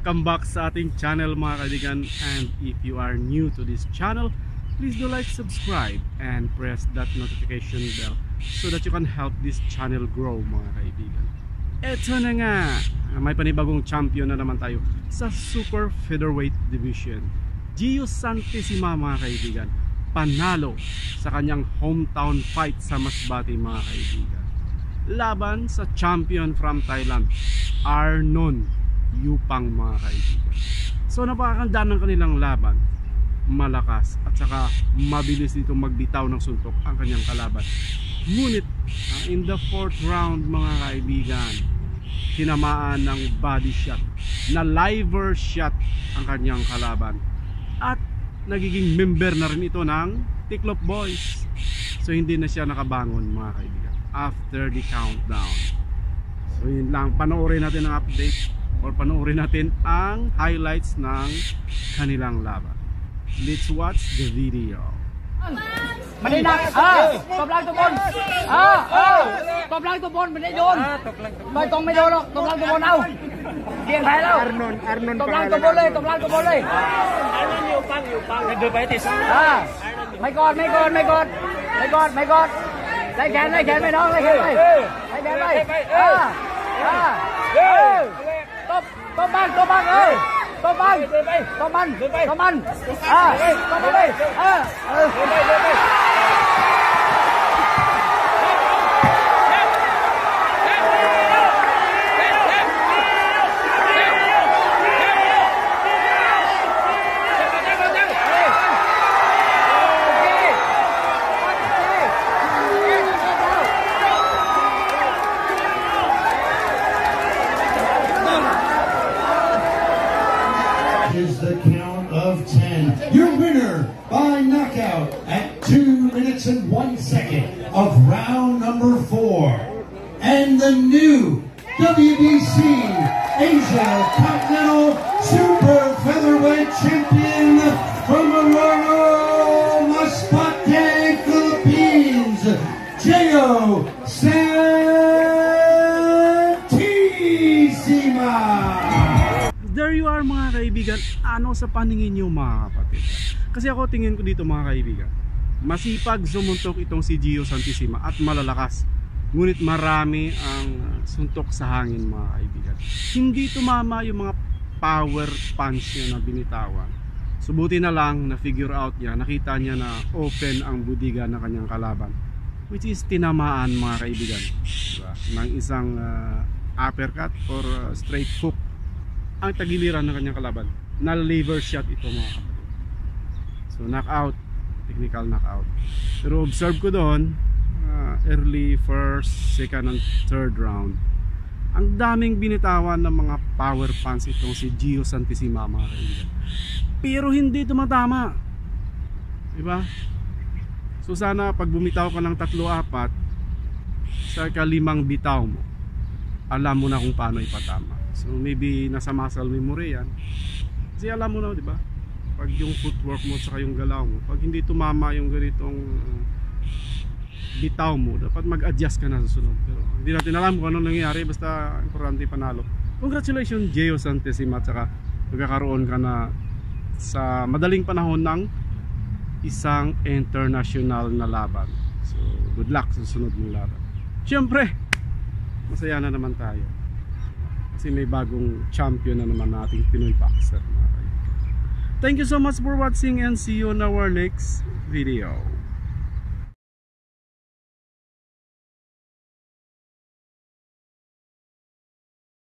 welcome back sa ating channel mga kaibigan. And if you are new to this channel, please do like, subscribe, and press that notification bell so that you can help this channel grow mga kaibigan. Eto na nga, may panibagong champion na naman tayo sa Super Featherweight Division. Gio Santissima mga kaibigan, panalo sa kanyang hometown fight sa Masbate mga kaibigan, laban sa champion from Thailand, Arnon Yupang mga kaibigan. So napakaganda ng kanilang laban, malakas at saka mabilis dito magbitaw ng suntok ang kanyang kalaban. Ngunit in the 4th round mga kaibigan, tinamaan ng body shot, na liver shot ang kanyang kalaban, at nagiging member na rin ito ng Tiklop Boys. So hindi na siya nakabangon mga kaibigan after the countdown. So yun lang, panoorin natin ang update or panoorin natin ang highlights ng kanilang laban. Let's watch the video. Maninak, top lang tupon. Top lang tupon, mani doon. May tong may dolok, top lang tupon aw. Kian bayaw. Arnon top lang tupon le, top lang tupon le. Arnon Yupang. Nagdo baitis. My God. Lấy kèn mày nó, lấy kèn mày. Top băng ơi. Top băng. Is the count of 10. Your winner by knockout at 2 minutes and 1 second of round number 4. And the new WBC Asia Continental Super Featherweight Champion from Aurora, Masbate, Philippines, Gio Santissima. There you are mga kaibigan. Ano sa paningin nyo mga kapatid? Kasi ako tingin ko dito mga kaibigan, masipag sumuntok itong si Gio Santissima at malalakas. Ngunit marami ang suntok sa hangin mga kaibigan. Hindi tumama yung mga power punch niya na binitawan. Subuti na lang na figure out niya, nakita niya na open ang budiga ng kanyang kalaban, which is tinamaan mga kaibigan, diba? Ng isang uppercut or straight hook ang tagiliran ng kanyang kalaban, na liver shot ito mga kapatid. So knockout, technical knockout. Pero observe ko doon, early 1st, 2nd and 3rd round, ang daming binitawan ng mga power punch itong si Gio Santissima mga kaibigan, pero hindi tumatama, diba? So sana pag bumitaw ka ng 3-4 sa ika-5 bitaw mo, alam mo na kung paano ipatama. So maybe nasa muscle memory yan. Kasi alam mo na, di ba? Pag yung footwork mo at yung galaw mo, pag hindi tumama yung ganitong bitaw mo, dapat mag-adjust ka na sa sunod. Pero hindi natin alam kung ano nangyayari, basta importante panalo. Congratulations Gio Santissima, at saka magkakaroon ka na sa madaling panahon ng isang international na laban. So good luck sa sunod mong laban. Siyempre, masaya na naman tayo kasi may bagong champion na naman nating Pinoy boxer. Thank you so much for watching and see you on our next video.